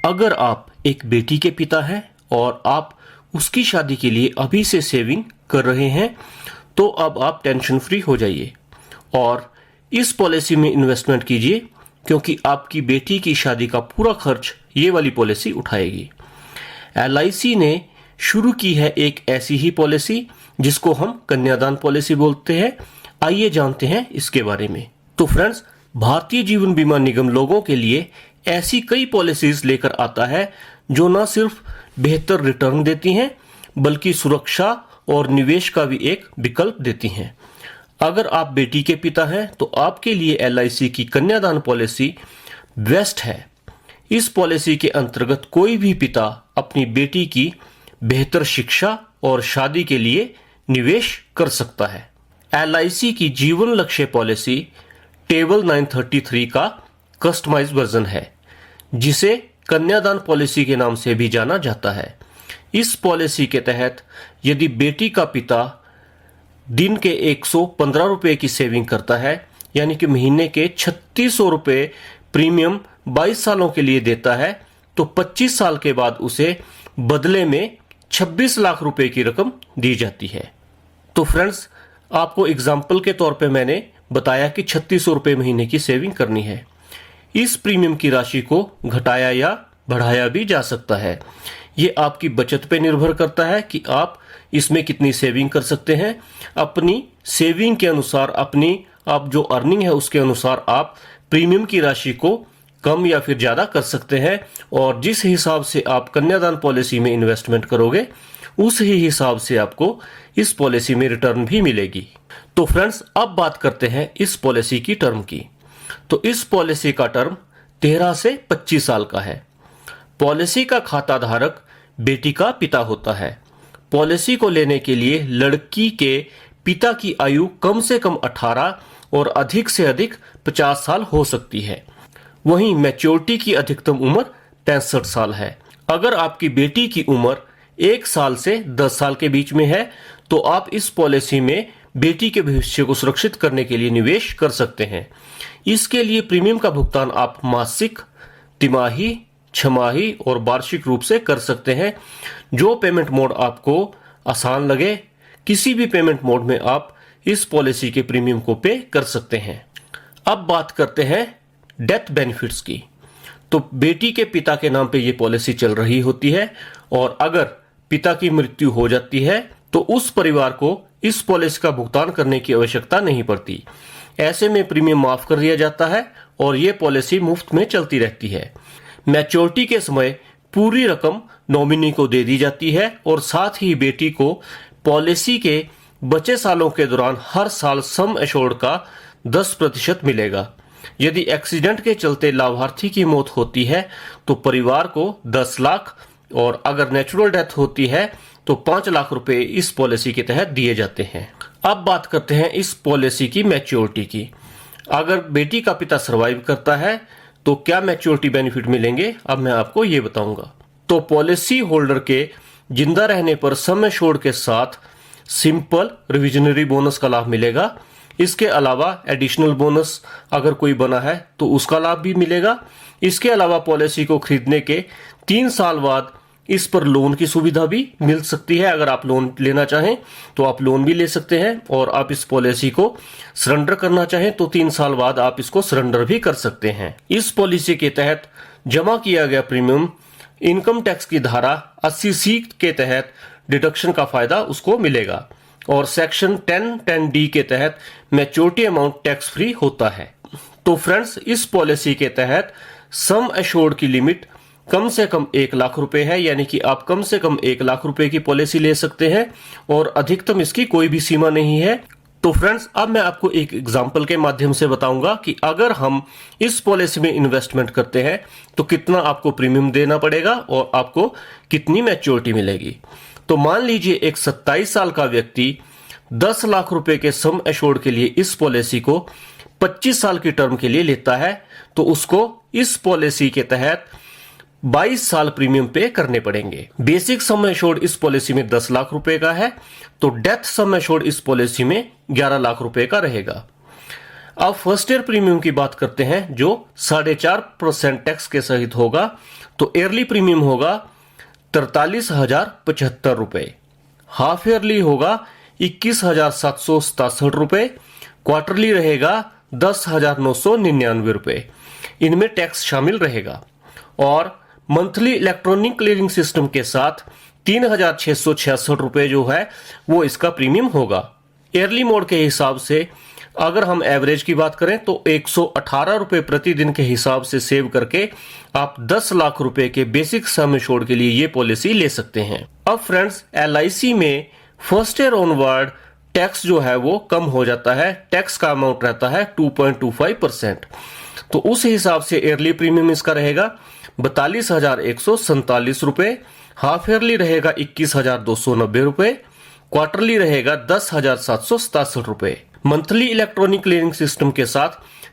अगर आप एक बेटी के पिता हैं और आप उसकी शादी के लिए अभी से सेविंग कर रहे हैं तो अब आप टेंशन फ्री हो जाइए और इस पॉलिसी में इन्वेस्टमेंट कीजिए, क्योंकि आपकी बेटी की शादी का पूरा खर्च ये वाली पॉलिसी उठाएगी। LIC ने शुरू की है एक ऐसी ही पॉलिसी जिसको हम कन्यादान पॉलिसी बोलते हैं। आइए जानते हैं इसके बारे में। तो फ्रेंड्स, भारतीय जीवन बीमा निगम लोगों के लिए ऐसी कई पॉलिसीज लेकर आता है जो न सिर्फ बेहतर रिटर्न देती हैं बल्कि सुरक्षा और निवेश का भी एक विकल्प देती हैं। अगर आप बेटी के पिता हैं तो आपके लिए LIC की कन्यादान पॉलिसी बेस्ट है। इस पॉलिसी के अंतर्गत कोई भी पिता अपनी बेटी की बेहतर शिक्षा और शादी के लिए निवेश कर सकता है। LIC की जीवन लक्ष्य पॉलिसी टेबल 933 का कस्टमाइज वर्जन है, जिसे कन्यादान पॉलिसी के नाम से भी जाना जाता है। इस पॉलिसी के तहत यदि बेटी का पिता दिन के 115 रुपए की सेविंग करता है, यानी कि महीने के 3600 रुपए प्रीमियम 22 सालों के लिए देता है, तो 25 साल के बाद उसे बदले में 26 लाख रुपए की रकम दी जाती है। तो फ्रेंड्स, आपको एग्जाम्पल के तौर पे मैंने बताया कि 3600 रुपए महीने की सेविंग करनी है। इस प्रीमियम की राशि को घटाया या बढ़ाया भी जा सकता है। ये आपकी बचत पे निर्भर करता है कि आप इसमें कितनी सेविंग कर सकते हैं। अपनी सेविंग के अनुसार, अपनी आप जो अर्निंग है उसके अनुसार आप प्रीमियम की राशि को कम या फिर ज्यादा कर सकते हैं, और जिस हिसाब से आप कन्यादान पॉलिसी में इन्वेस्टमेंट करोगे उस ही हिसाब से आपको इस पॉलिसी में रिटर्न भी मिलेगी। तो फ्रेंड्स, अब बात करते हैं इस पॉलिसी की टर्म की। तो इस पॉलिसी का टर्म 13 से 25 साल का है। पॉलिसी का खाता धारक बेटी का पिता होता है। पॉलिसी को लेने के लिए लड़की के पिता की आयु कम से कम 18 और अधिक से अधिक 50 साल हो सकती है। वहीं मैच्योरिटी की अधिकतम उम्र 65 साल है। अगर आपकी बेटी की उम्र 1 साल से 10 साल के बीच में है तो आप इस पॉलिसी में बेटी के भविष्य को सुरक्षित करने के लिए निवेश कर सकते हैं। इसके लिए प्रीमियम का भुगतान आप मासिक, तिमाही, छमाही और वार्षिक रूप से कर सकते हैं। जो पेमेंट मोड आपको आसान लगे, किसी भी पेमेंट मोड में आप इस पॉलिसी के प्रीमियम को पे कर सकते हैं। अब बात करते हैं डेथ बेनिफिट्स की। तो बेटी के पिता के नाम पे ये पॉलिसी चल रही होती है, और अगर पिता की मृत्यु हो जाती है तो उस परिवार को इस पॉलिसी का भुगतान करने की आवश्यकता नहीं पड़ती। ऐसे में प्रीमियम माफ कर दिया जाता है और ये पॉलिसी मुफ्त में चलती रहती है। मैच्योरिटी के समय पूरी रकम नॉमिनी को दे दी जाती है और साथ ही बेटी को पॉलिसी के बचे सालों के दौरान हर साल सम एश्योर्ड का 10% मिलेगा। यदि एक्सीडेंट के चलते लाभार्थी की मौत होती है तो परिवार को 10 लाख, और अगर नेचुरल डेथ होती है तो 5 लाख रुपए इस पॉलिसी के तहत दिए जाते हैं। अब बात करते हैं इस पॉलिसी की मैच्योरिटी की। अगर बेटी का पिता सरवाइव करता है तो क्या मैच्योरिटी बेनिफिट मिलेंगे, अब मैं आपको ये बताऊंगा। तो पॉलिसी होल्डर के जिंदा रहने पर सम एश्योर्ड के साथ सिंपल रिविजनरी बोनस का लाभ मिलेगा। इसके अलावा एडिशनल बोनस अगर कोई बना है तो उसका लाभ भी मिलेगा। इसके अलावा पॉलिसी को खरीदने के 3 साल बाद इस पर लोन की सुविधा भी मिल सकती है। अगर आप लोन लेना चाहें तो आप लोन भी ले सकते हैं, और आप इस पॉलिसी को सरेंडर करना चाहें तो 3 साल बाद आप इसको सरेंडर भी कर सकते हैं। इस पॉलिसी के तहत जमा किया गया प्रीमियम इनकम टैक्स की धारा 80C के तहत डिडक्शन का फायदा उसको मिलेगा, और सेक्शन 10(10)D के तहत मैच्योरिटी अमाउंट टैक्स फ्री होता है। तो फ्रेंड्स, इस पॉलिसी के तहत सम एश्योर्ड की लिमिट कम से कम 1 लाख रुपए है, यानी कि आप कम से कम 1 लाख रुपए की पॉलिसी ले सकते हैं, और अधिकतम इसकी कोई भी सीमा नहीं है। तो फ्रेंड्स, अब मैं आपको एक एग्जांपल के माध्यम से बताऊंगा कि अगर हम इस पॉलिसी में इन्वेस्टमेंट करते हैं तो कितना आपको प्रीमियम देना पड़ेगा और आपको कितनी मैच्योरिटी मिलेगी। तो मान लीजिए एक 27 साल का व्यक्ति 10 लाख रुपए के सम एश्योर्ड के लिए इस पॉलिसी को 25 साल की टर्म के लिए लेता है, तो उसको इस पॉलिसी के तहत 22 साल प्रीमियम पे करने पड़ेंगे। बेसिक सम एश्योर्ड इस पॉलिसी में 10 लाख रुपए का है, तो डेथ सम एश्योर्ड इस पॉलिसी में 11 लाख रुपए का रहेगा। अब फर्स्ट ईयर प्रीमियम की बात करते हैं जो 4.5% टैक्स के सहित होगा। तो ईयरली प्रीमियम होगा 43,075 रुपए, हाफ ईयरली होगा 21,767 रुपए, क्वार्टरली रहेगा 10,999 रुपए, इनमें टैक्स शामिल रहेगा। और मंथली इलेक्ट्रॉनिक क्लियरिंग सिस्टम के साथ 3,666 रुपए जो है वो इसका प्रीमियम होगा। ईयरली मोड के हिसाब से अगर हम एवरेज की बात करें तो 118 रुपए प्रतिदिन के हिसाब से सेव करके आप 10 लाख रुपए के बेसिक सम एश्योर्ड के लिए ये पॉलिसी ले सकते हैं। अब फ्रेंड्स, LIC में फर्स्ट ईयर ऑनवर्ड टैक्स जो है वो कम हो जाता है। टैक्स का अमाउंट रहता है 2.25%। तो उस हिसाब से ईयरली प्रीमियम इसका रहेगा 42,147 रुपए, हाफ ईयरली रहेगा 21,290 रुपए, क्वार्टरली रहेगा 10,767 रुपए। मंथली इलेक्ट्रॉनिक क्लियरिंग सिस्टम के साथ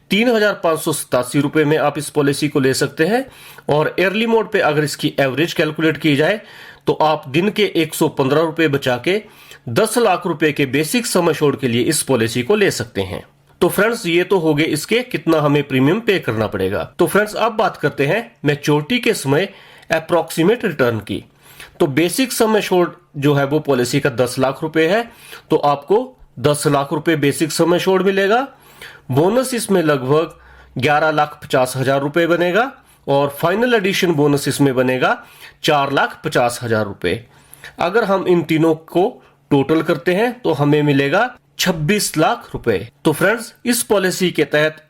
3,587 रुपए में आप इस पॉलिसी को ले सकते हैं। और ईयरली मोड पे अगर इसकी एवरेज कैलकुलेट की जाए तो आप दिन के 115 रुपए बचा के 10 लाख रुपए के बेसिक सम एश्योर्ड के लिए इस पॉलिसी को ले सकते हैं। तो फ्रेंड्स, ये तो हो गए इसके कितना हमें प्रीमियम पे करना पड़ेगा। तो फ्रेंड्स, अब बात करते हैं मैच्योरिटी के समय अप्रोक्सीमेट रिटर्न की। तो बेसिक सम एश्योर्ड जो है वो पॉलिसी का 10 लाख रुपए है, तो आपको 10 लाख रुपए बेसिक सम एश्योर्ड मिलेगा। बोनस इसमें लगभग 11,50,000 रुपए बनेगा और फाइनल एडिशन बोनस इसमें बनेगा 4,50,000 रुपए। अगर हम इन तीनों को टोटल करते हैं तो हमें मिलेगा 26 लाख रुपए। तो फ्रेंड्स, इस पॉलिसी के तहत